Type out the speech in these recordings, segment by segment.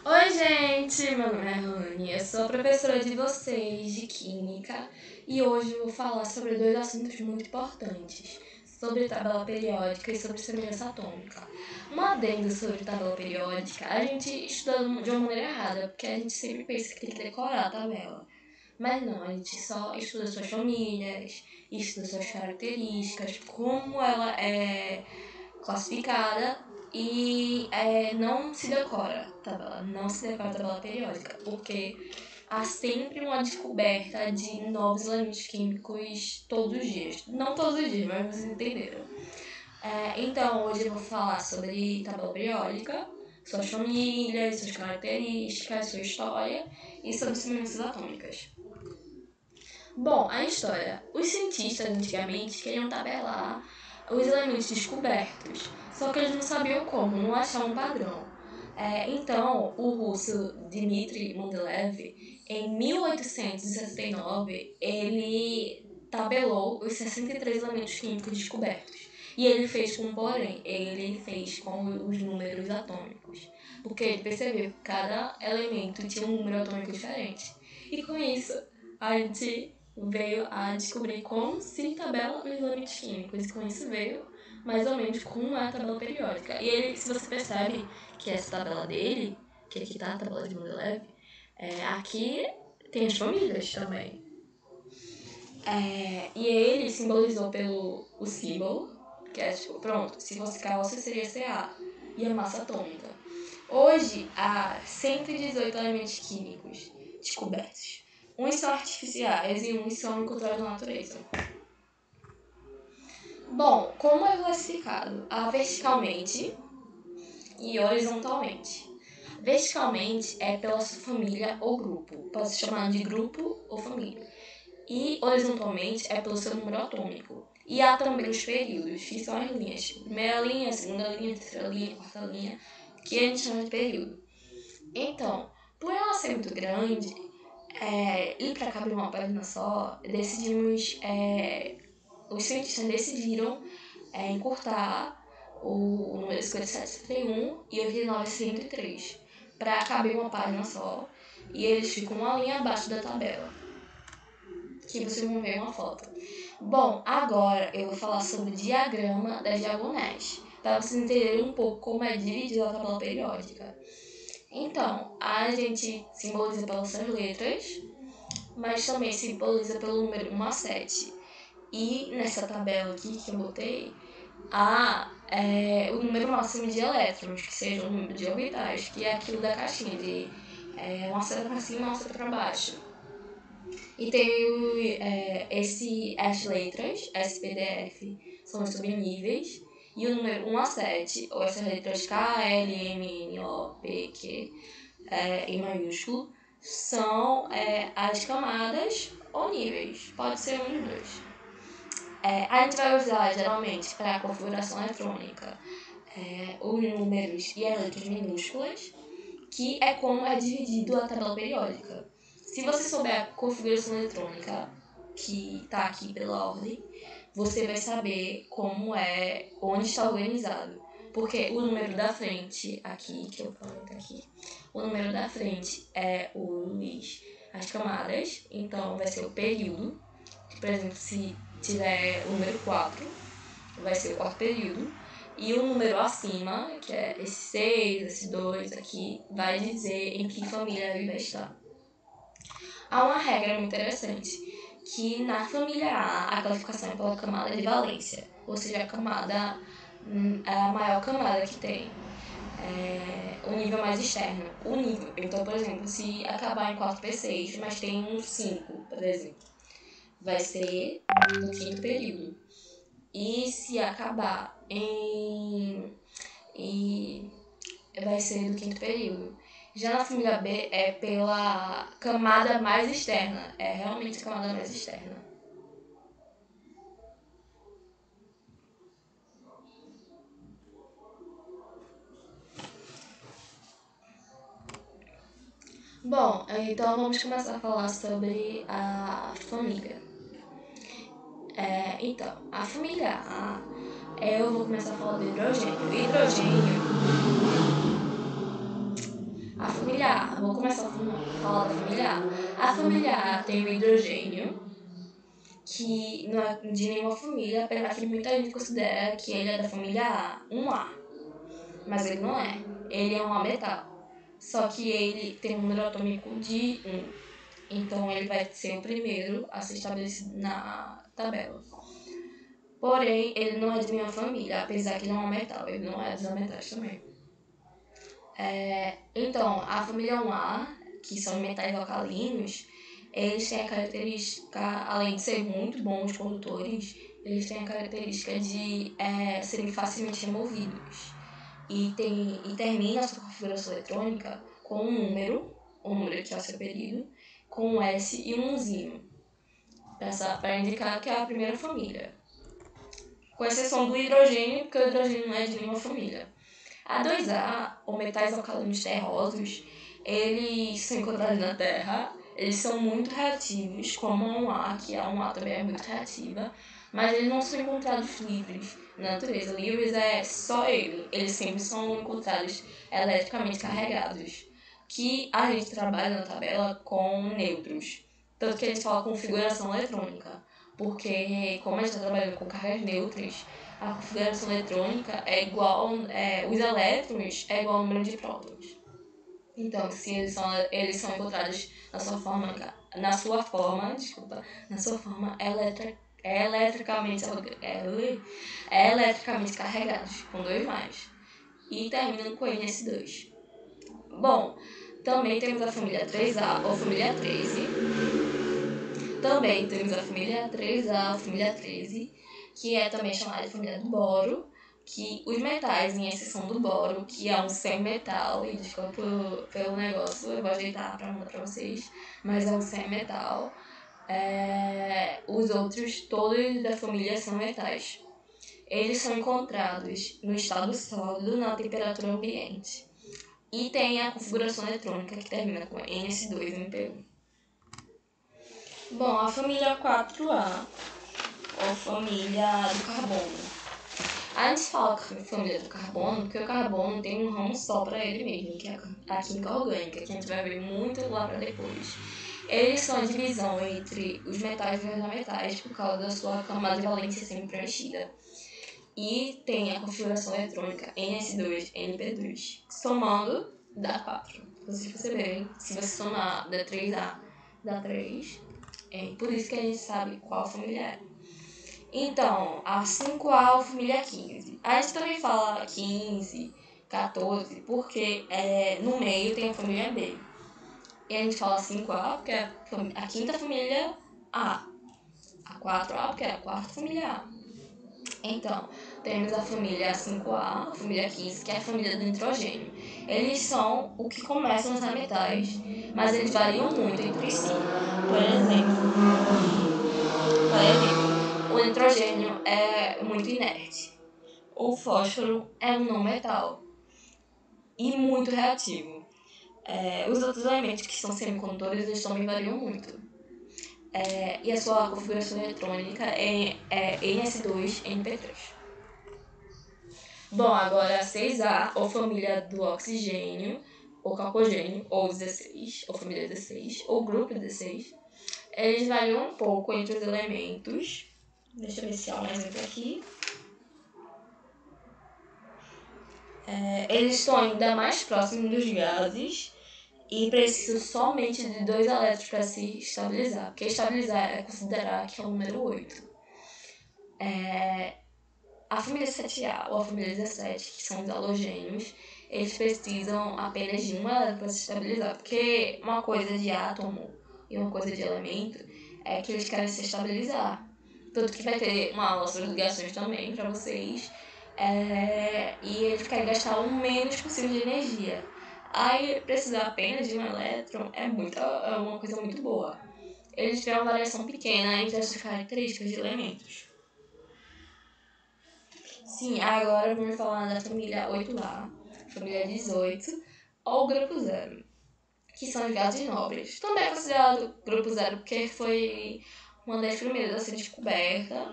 Oi, gente! Meu nome é Rani, eu sou professora de vocês de Química e hoje eu vou falar sobre dois assuntos muito importantes, sobre tabela periódica e sobre semelhança atômica. Um adendo sobre tabela periódica, a gente estuda de uma maneira errada, porque a gente sempre pensa que tem que decorar a tabela. Mas não, a gente só estuda suas famílias, estuda suas características, como ela é classificada e não se decora a tabela, não se decora a tabela periódica, porque há sempre uma descoberta de novos elementos químicos todos os dias. Não todos os dias, mas vocês entenderam. Então, hoje eu vou falar sobre tabela periódica, suas famílias, suas características, sua história e sobre semelhanças atômicas. Bom, a história. Os cientistas antigamente queriam tabelar os elementos descobertos, só que eles não sabiam como, não achavam um padrão. Então, o russo Dmitry Mendeleev, em 1869, ele tabelou os 63 elementos químicos descobertos. E ele fez com um porém, ele fez com os números atômicos, porque ele percebeu que cada elemento tinha um número atômico diferente. E com isso, a gente veio a descobrir como se tabela os elementos químicos. E com isso veio mais ou menos como é a tabela periódica. E ele, se você percebe que essa tabela dele, que aqui tá a tabela de Mendeleev, aqui tem as famílias também. E ele simbolizou pelo o símbolo, que é tipo, pronto, se fosse K, você seria Ca, e a massa atômica. Hoje, há 118 elementos químicos descobertos. Uns são artificiais e uns são encontrados na natureza. Bom, como é classificado? Verticalmente e horizontalmente. Verticalmente é pela sua família ou grupo. Pode se chamar de grupo ou família. E horizontalmente é pelo seu número atômico. E há também os períodos, que são as linhas. Primeira linha, segunda linha, terceira linha, quarta linha, que a gente chama de período. Então, por ela ser muito grande, e para caber uma página só, os cientistas decidiram encurtar o número 5771 e 8903 para caber uma página só, e eles ficam uma linha abaixo da tabela, que vocês vão ver uma foto. Bom, agora eu vou falar sobre o diagrama das diagonais, para vocês entenderem um pouco como é dividida a tabela periódica. Então, a gente simboliza pelas suas letras, mas também simboliza pelo número 1 a 7. E nessa tabela aqui que eu botei, há o número máximo de elétrons, que seja o número de orbitais, que é aquilo da caixinha, de uma seta para cima e uma seta para baixo. E tem as letras, SPDF, são os subníveis, e o número 1 a 7, ou essas letras K, L, M, N, O, P, Q, em maiúsculo, são as camadas ou níveis, pode ser um dos dois. A gente vai usar geralmente para a configuração eletrônica os números e as letras minúsculas, que é como é dividido a tabela periódica. Se você souber a configuração eletrônica, que está aqui pela ordem, você vai saber onde está organizado. Porque o número da frente, aqui, que eu falei aqui, o número da frente é as camadas, então vai ser o período, que, por exemplo, se tiver o número 4, vai ser o quarto período, e o número acima, que é esse 6, esse 2 aqui, vai dizer em que família ele vai estar. Há uma regra muito interessante, que na família A classificação é pela camada de valência, ou seja, a camada é a maior camada que tem, o nível mais externo. Então, por exemplo, se acabar em 4P6, mas tem um 5, por exemplo, vai ser do quinto período. E se acabar vai ser do quinto período. Já na família B é pela camada mais externa. É realmente a camada mais externa. Bom, então vamos começar a falar sobre a família. Então, a família A, eu vou começar a falar do hidrogênio. A família família A. Vou começar a falar da família A. A família A tem o hidrogênio, que não é de nenhuma família, apesar que muita gente considera que ele é da família A, um A. Mas ele não é. Ele é um A metal. Só que ele tem um número atômico de 1. Então ele vai ser o primeiro a ser estabelecido na tabela. Porém, ele não é de nenhuma família, apesar que ele é um metal. Ele não é dos metais também. Então, a família 1A, que são metais alcalinos, eles têm a característica, além de ser muito bons condutores, eles têm a característica de serem facilmente removidos. E termina a sua configuração eletrônica com um número, o número que é o seu período, com um S e um zinho, para indicar que é a primeira família. Com exceção do hidrogênio, porque o hidrogênio não é de nenhuma família. A 2A, ou metais alcalinos terrosos, eles são encontrados na Terra, eles são muito reativos, como a 1A, que a 1A também é muito reativa, mas eles não são encontrados livres na natureza. Livres é só eles sempre são encontrados eletricamente carregados, que a gente trabalha na tabela com nêutrons, tanto que a gente fala configuração eletrônica, porque como a gente está trabalhando com cargas nêutrons, a configuração eletrônica é igual, os elétrons é igual ao número de prótons. Então, se eles são encontrados na sua forma eletricamente carregados, com 2+, e terminam com NS2. Bom, também temos a família 3A ou família 13. Também temos a família 3A ou família 13, que é também chamada de família do boro, que os metais, em exceção do boro, que é um semimetal, e desculpa pelo negócio, eu vou ajeitar para mandar para vocês, mas é um semimetal. Os outros, todos da família, são metais. Eles são encontrados no estado sólido, na temperatura ambiente. E tem a configuração eletrônica que termina com NS2MP1. Bom, a família 4A, ou família do carbono. A gente fala família do carbono porque o carbono tem um ramo só para ele mesmo, que é a química orgânica, que a gente vai ver muito lá para depois. Eles são a divisão entre os metais e os ornamentais por causa da sua camada de valência semi-preenchida. E tem a configuração eletrônica NS2-NP2. Somando, dá 4. Vocês perceberem, se você somar da 3A, dá 3. Por isso que a gente sabe qual família é. Então, a 5A ou família 15. A gente também fala 15, 14, porque no meio tem a família B. E a gente fala 5A porque é a quinta família A. A 4A porque é a quarta família A. Então, temos a família 5A, a família 15, que é a família do nitrogênio. Eles são o que começam nos metais, mas eles variam muito entre si. Por exemplo, o nitrogênio é muito inerte. O fósforo é um não metal e muito reativo. Os outros elementos que são semicondutores, eles também variam muito. E a sua configuração eletrônica é NS2-NP3. Bom, agora a 6A, ou família do oxigênio, ou calcogênio, ou 16, ou família 16, ou grupo 16. Eles variam um pouco entre os elementos. Deixa eu ver se há um exemplo aqui. Eles estão ainda mais próximos dos gases e precisam somente de 2 elétrons para se estabilizar, porque estabilizar é considerar que é o número 8. A família 7A ou a família 17, que são os halogênios, eles precisam apenas de um elétron para se estabilizar, porque uma coisa de átomo e uma coisa de elemento é que eles querem se estabilizar. Tanto que vai ter uma aula sobre ligações também para vocês. E eles querem gastar o menos possível de energia. Aí precisar apenas de um elétron é uma coisa muito boa. Eles têm uma variação pequena entre as características de elementos. Sim, agora vamos falar da família 8A, família 18, ou grupo 0, que são os gases nobres. Também é considerado grupo 0 porque foi uma das primeiras a ser descoberta,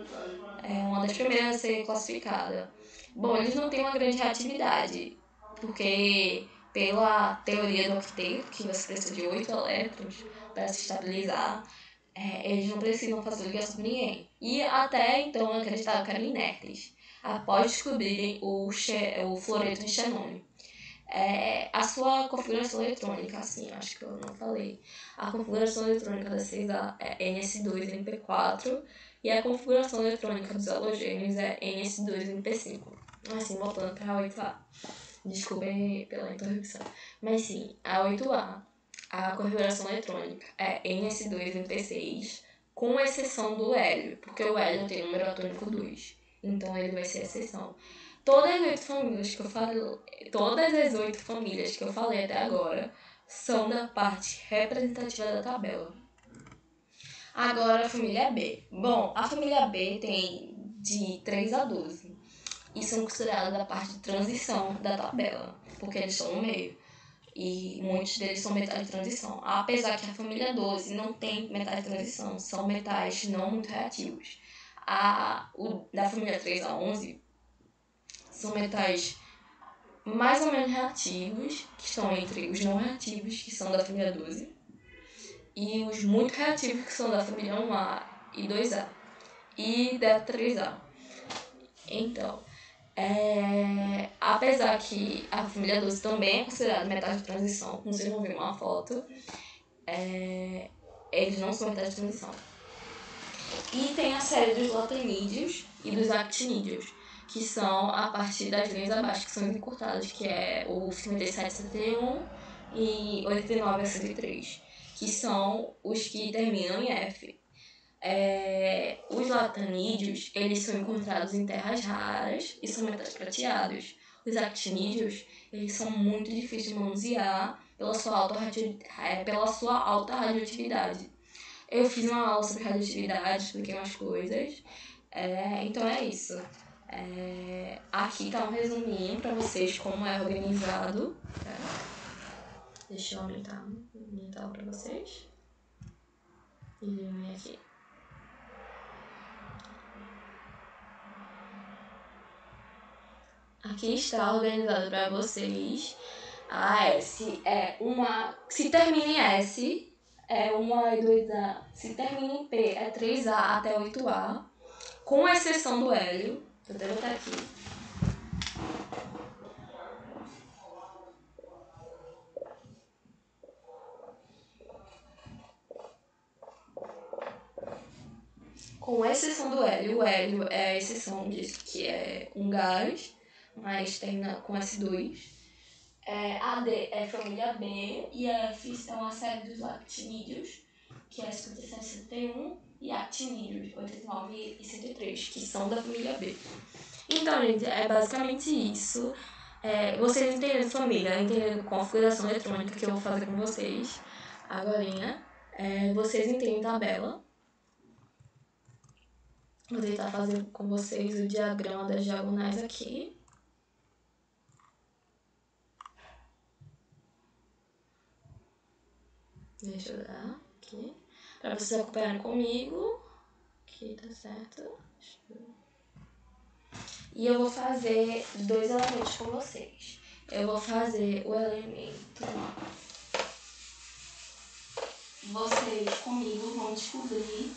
uma das primeiras a ser classificada. Bom, eles não têm uma grande reatividade, porque pela teoria do octeto, que você precisa de 8 elétrons para se estabilizar, eles não precisam fazer ligação com ninguém. E até então acreditavam que eram inertes, após descobrirem o fluoreto de xenônio. A sua configuração eletrônica, assim, acho que eu não falei. A configuração eletrônica da 6A é NS2MP4 e a configuração eletrônica dos halogênios é NS2MP5. Assim, voltando para a 8A. Desculpem pela interrupção. Mas sim, a 8A, a configuração eletrônica é NS2MP6, com exceção do hélio, porque o hélio tem número atômico 2. Então ele vai ser a exceção. Todas as 8 famílias que eu falei até agora são da parte representativa da tabela. Agora a família B. Bom, a família B tem de 3 a 12 e são considerados da parte de transição da tabela, porque eles estão no meio. E muitos deles são metais de transição. Apesar que a família 12 não tem metais de transição, são metais não muito reativos. Da família 3 a 11 são metais mais ou menos reativos, que estão entre os não reativos, que são da família 12, e os muito reativos, que são da família 1A e 2A, e da 3A. Então, apesar que a família 12 também é considerada metal de transição, como vocês vão ver uma foto, eles não são metais de transição. E tem a série dos latanídeos e dos actinídeos, que são a partir das linhas abaixo, que são encurtadas, que é o 5771 e 89 a 103, que são os que terminam em F. Os latanídeos, eles são encontrados em terras raras e são metais prateados. Os actinídeos, eles são muito difíceis de manusear pela sua alta radioatividade. Eu fiz uma aula sobre radioatividade, expliquei umas coisas. Então é isso. Aqui tá um resuminho pra vocês como é organizado. Deixa eu aumentar pra vocês. E diminuir aqui. Aqui está organizado para vocês. A S é uma. Se termina em S, é 1A e 2A. Se termina em P, é 3A até 8A. Com exceção do hélio. Vou até botar aqui. Com exceção do hélio. O hélio é a exceção disso, que é um gás, mas termina com S2. A D é família B e a F é uma série dos actinídeos, que é 5771, e actinídeos 89 e 103, que são da família B. Então, gente, é basicamente isso. Vocês entendendo família, entendendo configuração eletrônica que eu vou fazer com vocês agorinha. Vocês entendem tabela. Vou tentar fazer com vocês o diagrama das diagonais aqui. Deixa eu dar aqui. Pra vocês acompanharem comigo. Aqui, tá certo? E eu vou fazer 2 elementos com vocês. Eu vou fazer o elemento. Vocês comigo vão descobrir.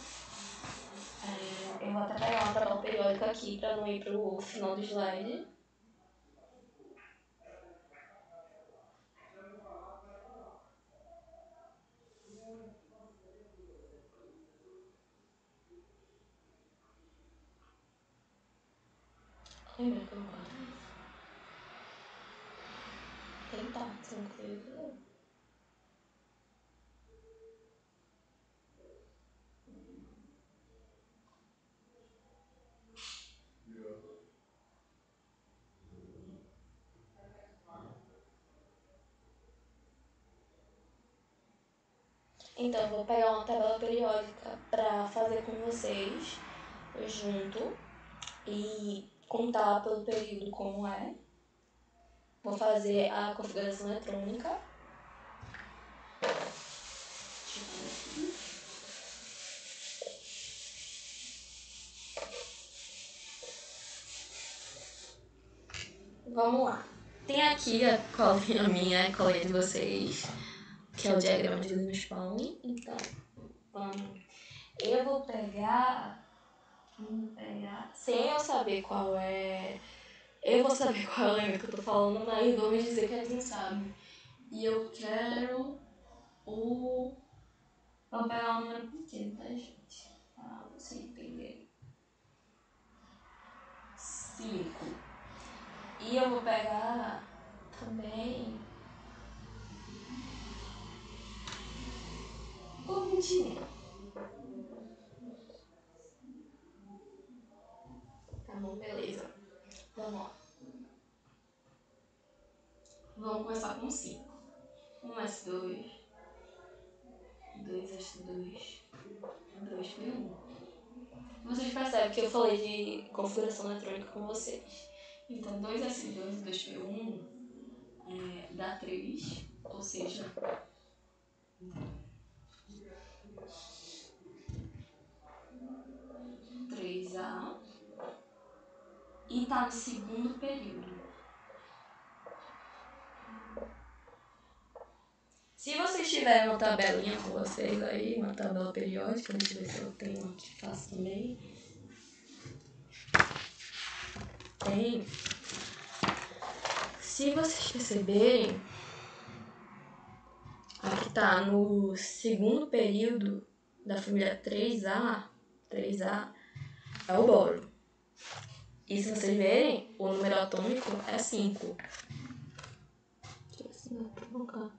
Eu vou até pegar uma tabela periódica aqui pra não ir pro final do slide. Lembra que eu não guardei? Tentar, se não quiser. Então, eu vou pegar uma tabela periódica pra fazer com vocês junto e contar pelo período como é. Vou fazer a configuração eletrônica. Vamos lá. Tem aqui a colinha minha, a colinha de vocês, que é o diagrama de Linus Pauling. Então, vamos. Eu vou pegar. Sem eu saber qual é. Eu vou saber qual é o elemento que eu tô falando, mas vamos dizer que a gente não sabe. E eu quero o. Vou pegar um número pequeno, tá, gente? Pra vocês entenderem. 5. E eu vou pegar também o 21. Tá bom, beleza. Vamos lá. Vamos começar com 5. 1S2, 2S2, 2P1. Vocês percebem que eu falei de configuração eletrônica com vocês. Então, 2S2 e 2P1 dá 3, ou seja, 3A, e tá no segundo período. Se vocês tiverem uma tabelinha com vocês aí, uma tabela periódica, deixa eu ver se eu tenho uma que faço também. Tem. Se vocês perceberem, aqui tá no segundo período da família 3A é o boro. E se vocês verem, o número atômico é 5. Deixa eu ver se dá pra colocar.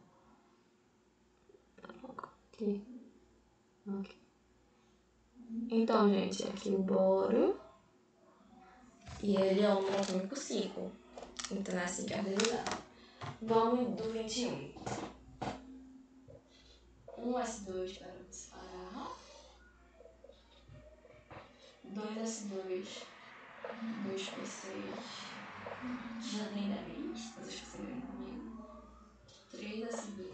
Aqui. Então, gente, aqui o boro. E ele é o número atômico 5. Então é assim que é organizado. Vamos do 21. 1S2 para disparar. 2S2, 2P6. Já tem 10, vocês perceberam comigo. 3S2.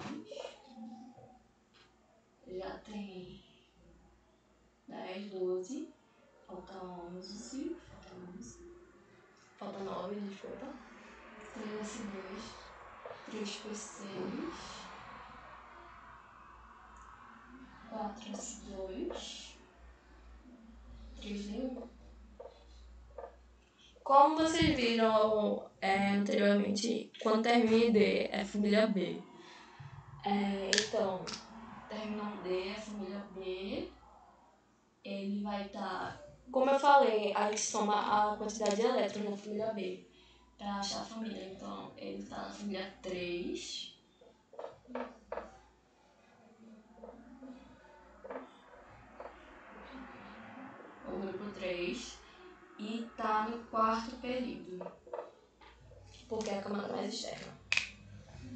Já tem 10, 12. Falta 11. Falta 9, desculpa. 3S2. 3P6. 4S2. 3D1. Como vocês viram anteriormente, quando termina D é família B. Então, terminando D é família B, ele vai estar... Como eu falei, a gente soma a quantidade de elétrons na família B para achar a família. Então, ele está na família 3. O grupo 3. E está no quarto período. Porque é a camada mais externa.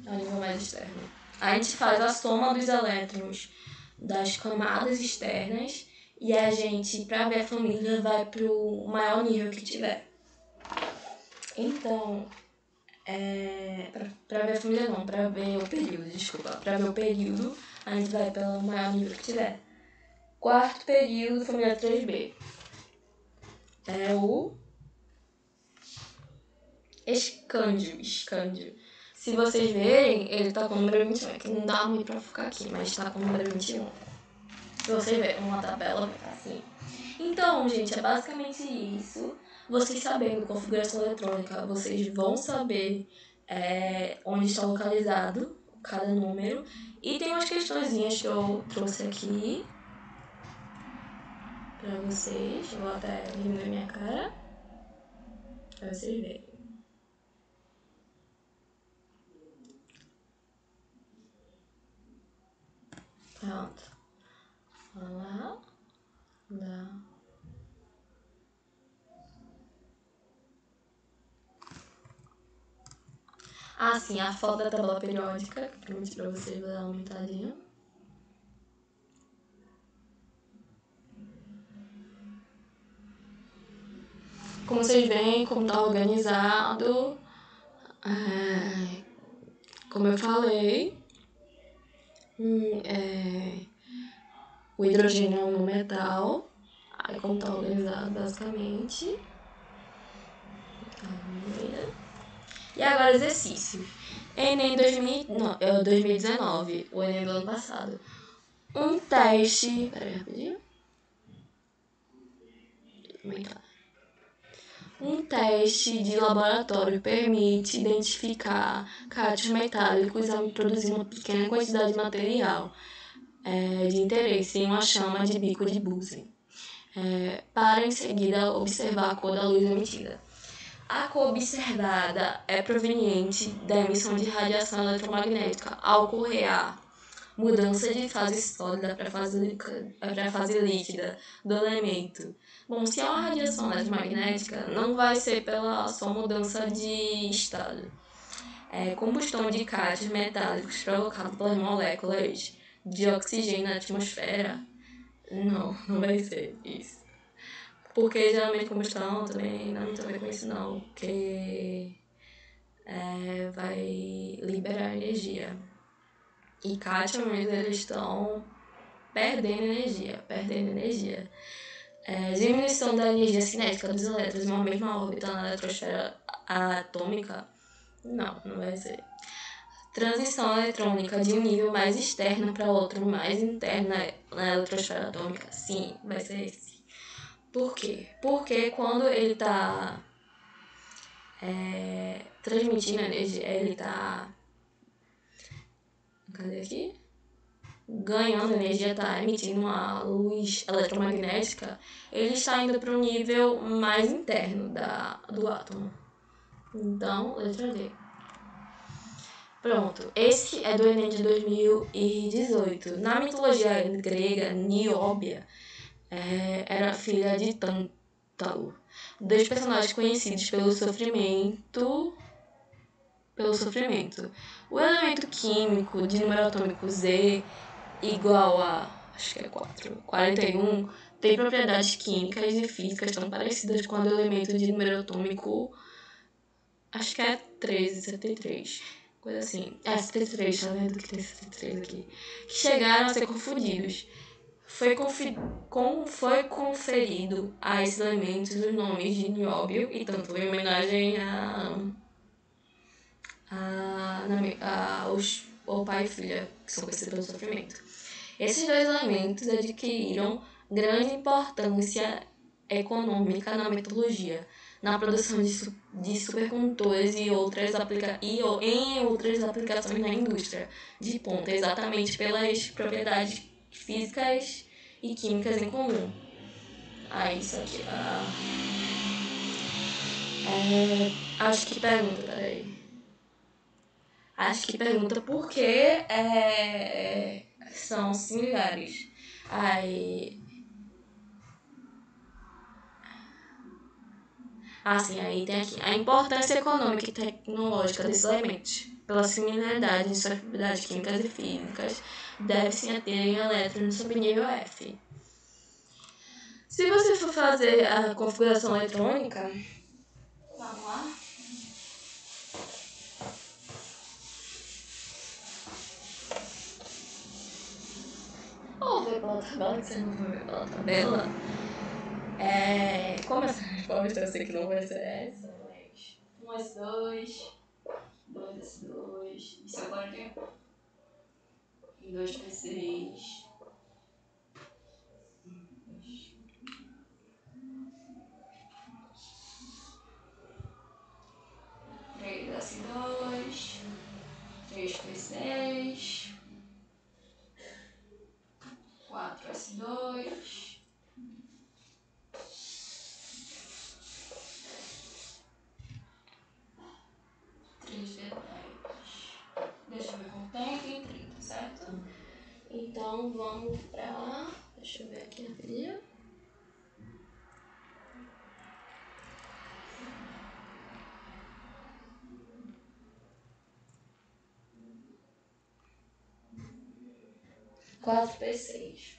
É o nível mais externo. A gente faz a soma dos elétrons das camadas externas e a gente, para ver a família, vai pro maior nível que tiver. Então, para ver a família não, para ver o período, desculpa. Para ver o período, a gente vai pelo maior nível que tiver. Quarto período, família 3B. É o escândio. Se vocês verem, ele tá com o número 21. É que não dá muito pra ficar aqui, mas tá com o número 21. Se vocês verem uma tabela, vai ficar assim. Então, gente, é basicamente isso. Vocês sabendo configuração eletrônica, vocês vão saber onde está localizado cada número. E tem umas questõezinhas que eu trouxe aqui pra vocês. Eu vou até diminuir minha cara pra vocês verem. Pronto. Vamos lá. Sim, a foto da tabela periódica, que eu prometi pra vocês, vou dar uma aumentadinha. Como vocês veem, como tá organizado, como eu falei, o hidrogênio é um metal, aí como tá organizado basicamente, E agora exercício. Enem 2019, o Enem do ano passado. Um teste... Peraí, rapidinho. Aumentar. Um teste de laboratório permite identificar cátions metálicos ao introduzir uma pequena quantidade de material de interesse em uma chama de bico de Bunsen, para em seguida observar a cor da luz emitida. A cor observada é proveniente da emissão de radiação eletromagnética ao ocorrer a mudança de fase sólida para a fase líquida do elemento. Bom, se é uma radiação eletromagnética, não vai ser pela só mudança de estado. Combustão de cátions metálicos provocada pelas moléculas de oxigênio na atmosfera, não vai ser isso. Porque geralmente combustão também não tem a ver com isso não, porque vai liberar energia. E cátions, eles estão perdendo energia. Diminuição da energia cinética dos elétrons em uma mesma órbita na eletrosfera atômica, não vai ser. Transição eletrônica de um nível mais externo para outro mais interno na eletrosfera atômica, sim, vai ser esse. Por quê? Porque quando ele está transmitindo energia, ele está... Cadê aqui? Ganhando energia, está emitindo uma luz eletromagnética, ele está indo para um nível mais interno do átomo. Então, letra D. Pronto, esse é do Enem de 2018. Na mitologia grega, Nióbia era filha de Tântalo, dois personagens conhecidos pelo sofrimento. O elemento químico de número atômico Z igual a, acho que é 41, tem propriedades químicas e físicas tão parecidas com a do elemento de número atômico, acho que é 1373, coisa assim. 73, tá vendo que tem 73 aqui? Que chegaram a ser confundidos. Foi conferido a esses elementos os nomes de Nióbio e Tântalo em homenagem ao pai e filha, que são conhecidos pelo sofrimento. Esses dois elementos adquiriram grande importância econômica na mitologia, na produção de supercondutores e em outras aplicações na indústria de ponta, exatamente pelas propriedades físicas e químicas em comum. Isso aqui. Acho que pergunta por que são similares. Aí tem aqui a importância econômica e tecnológica desses elementos. Pela similaridade de suas propriedades químicas e físicas, deve-se a terem elétrons no subnível F. Se você for fazer a configuração eletrônica, vamos lá. Ou ver pela tabela, que você não for ver pela tabela. Como essa resposta eu sei que não vai ser essa, mas 1S2, 2S2, isso é 41. E 2P6. 3S2, 3P6, 4S2, 3D10. Deixa eu ver quanto tem 30, certo? Então vamos pra... Deixa eu ver aqui rapidinho. Quatro P6.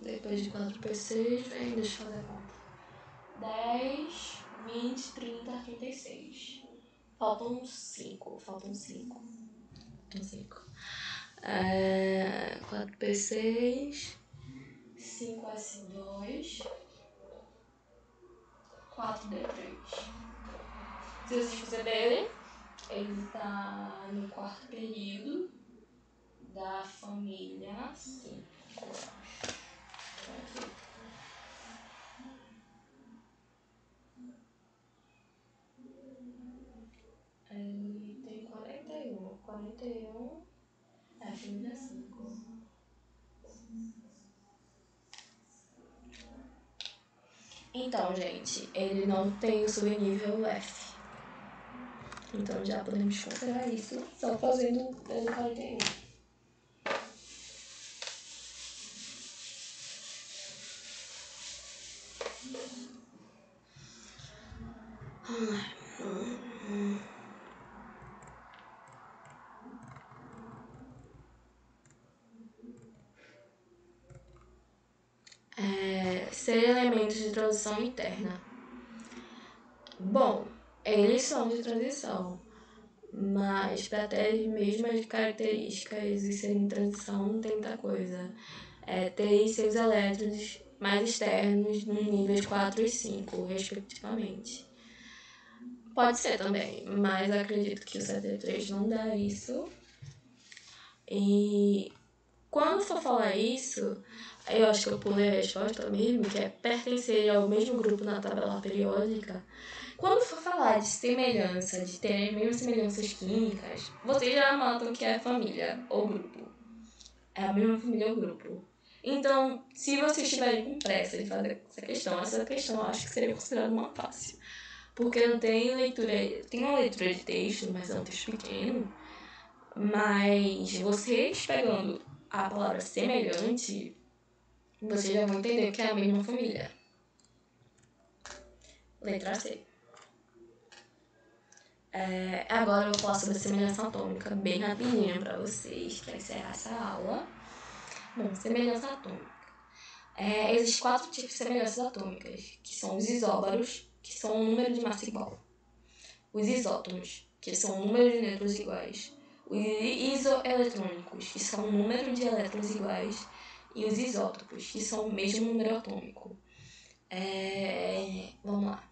Depois de 4P6 vem, deixa eu fazer a conta. 10, 20, 30, 36. Faltam 5. 4P6, 5S2, 4D3. Se vocês perceberem, ele tá no quarto período da família 5. Ele tem 41. 41 é a família 5. Então, gente, ele não tem o subnível F. Então já podemos considerar isso só fazendo o 41. Ser elementos de transição interna. Bom, eles são de transição, mas para ter as mesmas características e serem em transição não tem muita coisa. Ter seus elétrons mais externos nos níveis 4 e 5, respectivamente. Pode ser também, mas acredito que o 73 não dá isso. E quando for falar isso, eu acho que eu pulei a resposta mesmo, que é pertencer ao mesmo grupo na tabela periódica. Quando for falar de semelhança, de ter as mesmas semelhanças químicas, vocês já notam que é família ou grupo. É a mesma família ou grupo. Então, se vocês estiverem com pressa de fazer essa questão eu acho que seria considerada uma fácil. Porque não tem leitura, tem uma leitura de texto, mas é um texto pequeno. Mas vocês pegando a palavra semelhante, vocês já vão entender que é a mesma família. Letra C. Agora eu vou falar sobre a semelhança atômica bem rapidinho para vocês, para encerrar essa aula. Bom, semelhança atômica. Existem 4 tipos de semelhanças atômicas, que são os isóbaros, que são um número de massa igual. Os isótonos, que são um número de nêutrons iguais. Os isoeletrônicos, que são um número de elétrons iguais. E os isótopos, que são o mesmo número atômico. Vamos lá.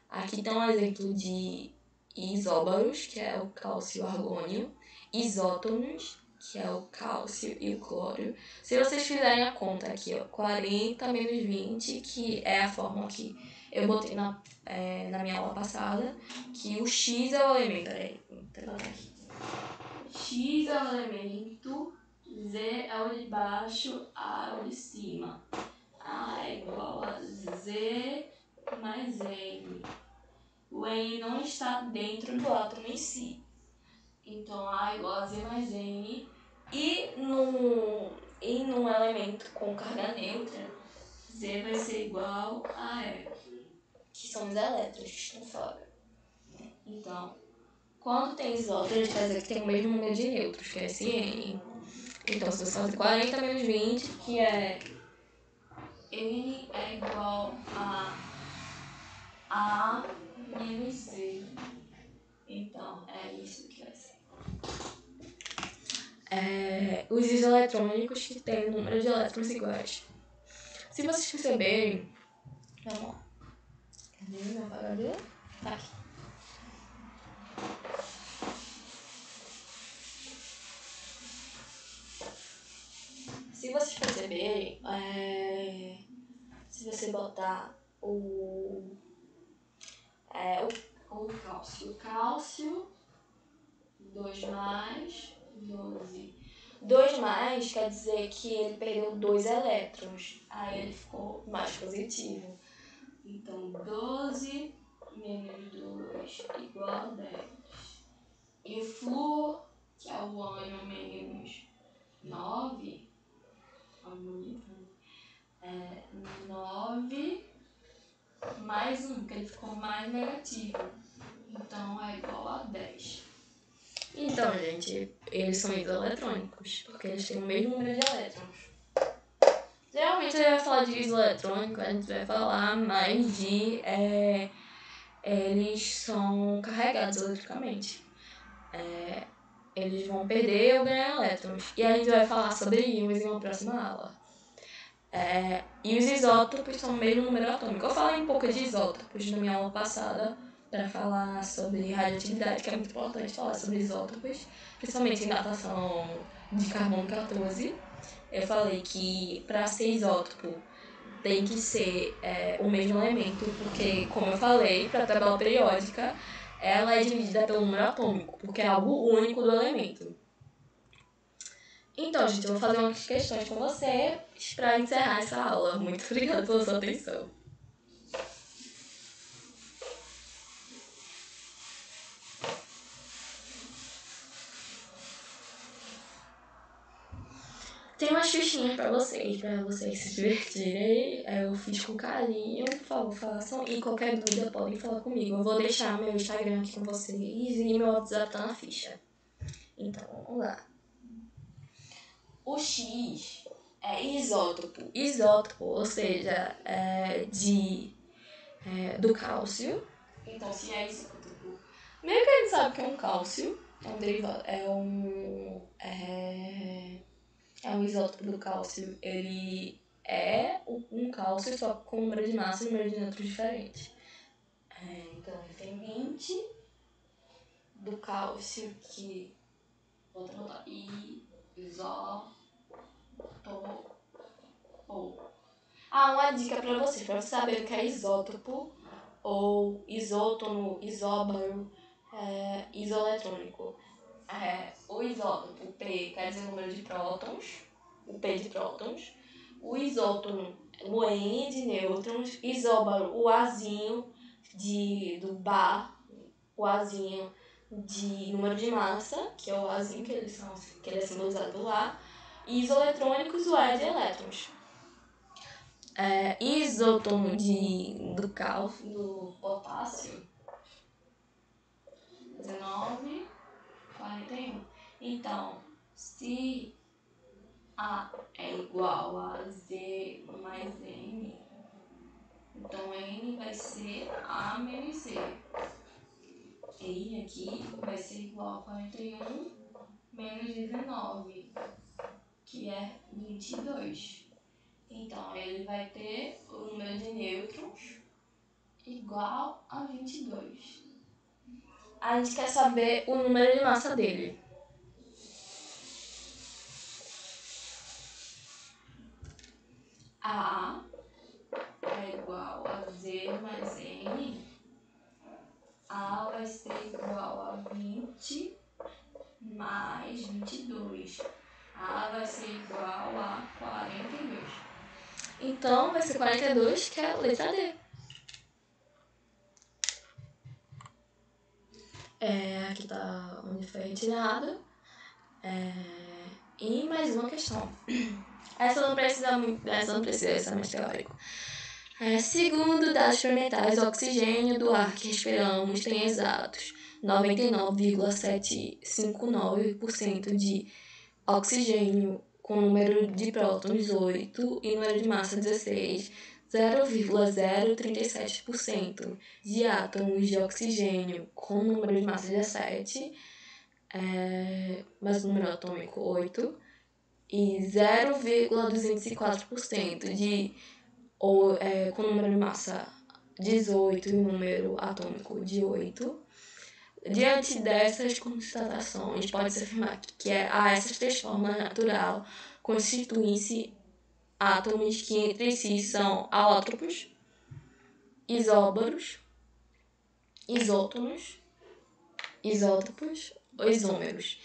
Aqui tem um exemplo de isóbaros, que é o cálcio e o argônio. Isótonos, que é o cálcio e o cloro. Se vocês fizerem a conta aqui, 40 menos 20, que é a fórmula que eu botei na minha aula passada, que o X é o elemento. Peraí, vou botar aqui. X é o elemento, Z é o de baixo, A é o de cima. A é igual a Z mais N. O N não está dentro do átomo em si. Então, A é igual a Z mais N. E num elemento com carga neutra, Z vai ser igual a E, que são os elétrons que estão fora. Então, quando tem isótonos, quer dizer que tem o mesmo número de nêutrons, que é esse N. Então, se você fazer 40 menos 20, que é N é igual a menos Z. Então, é isso que vai ser. Os iseletrônicos que têm o número de elétrons iguais. Se vocês perceberem... Vamos lá. Cadê meu apagador? Tá aqui. Se vocês perceberem, se você botar o cálcio, 2 mais, 12. 2 mais quer dizer que ele perdeu 2 elétrons, aí ele ficou mais positivo. Então, 12 menos 2 igual a 10. E o flúor, que é o ânion menos 9, 9 mais 1, porque ele ficou mais negativo. Então, é igual a 10. Então, gente, eles são isoeletrônicos, porque eles têm o mesmo número de elétrons. Geralmente, a gente vai falar de isoeletrônico, a gente vai falar mais de... eles são carregados eletricamente. Eles vão perder ou ganhar elétrons. E a gente vai falar sobre íons em uma próxima aula. E os isótopos são o mesmo número atômico. Eu falei um pouco de isótopos na minha aula passada para falar sobre radioatividade, que é muito importante falar sobre isótopos, principalmente em datação de carbono 14. Eu falei que para ser isótopo tem que ser o mesmo elemento, porque, como eu falei, para a tabela periódica, ela é dividida pelo número atômico, porque é algo único do elemento. Então, gente, eu vou fazer umas questões com você para encerrar essa aula. Muito obrigada pela sua atenção. Tem umas fichinhas pra vocês se divertirem. Eu fiz com carinho, por favor, façam. E qualquer dúvida podem falar comigo. Eu vou deixar meu Instagram aqui com vocês e meu WhatsApp tá na ficha. Então, vamos lá. O X é isótopo. Isótopo, ou seja, do cálcio. Então, se é isótopo, meio que a gente sabe que é um cálcio. É um derivado. É um isótopo do cálcio. Ele é um cálcio, só com número de massa e número de nêutrons diferentes. Então, ele tem 20 do cálcio, que... Vou botar isótopo. Uma dica pra vocês saberem o que é isótopo, ou isótono, isóbaro, isoeletrônico. O isótopo, o P, quer dizer o número de prótons, o P de prótons. O isótono, o N de nêutrons. Isóbaro, o Azinho do bar, o Azinho de número de massa, que é o Azinho, que ele é simbolizado pelo A. E isoeletrônicos, o E de elétrons. Isótono do cálcio, do potássio, 19, 41. Então, se A é igual a Z mais N, então N vai ser A menos Z. E aqui vai ser igual a 41 menos 19, que é 22. Então, ele vai ter o número de nêutrons igual a 22. A gente quer saber o número de massa dele. A é igual a Z mais N. A vai ser igual a 20 mais 22. A vai ser igual a 42. Então, vai ser 42, que é a letra D. Aqui tá onde foi retirado. E mais uma questão. Essa não precisa, essa é mais teórico. Segundo dados experimentais, o oxigênio do ar que respiramos tem exatos 99,759% de oxigênio com número de prótons 8 e número de massa 16, 0,037% de átomos de oxigênio com número de massa 17, mas o número atômico 8, e 0,204% com número de massa 18 e número atômico de 8. Diante dessas constatações, pode-se afirmar que essas três formas natural constituem-se átomos que entre si são alótropos, isóbaros, isótonos, isótopos ou isômeros.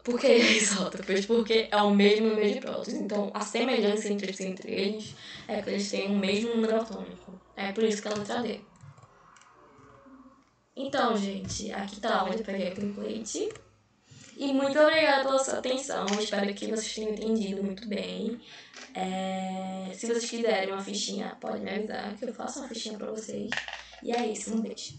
Por que isótopos? Porque é o mesmo número de prótons. Então, a semelhança entre eles é que eles têm o mesmo número atômico. É por isso que é a letra D. Então, gente, aqui tá a aula de PHE Template. E muito obrigada pela sua atenção. Espero que vocês tenham entendido muito bem. Se vocês quiserem uma fichinha, pode me avisar que eu faço uma fichinha pra vocês. E é isso, um beijo.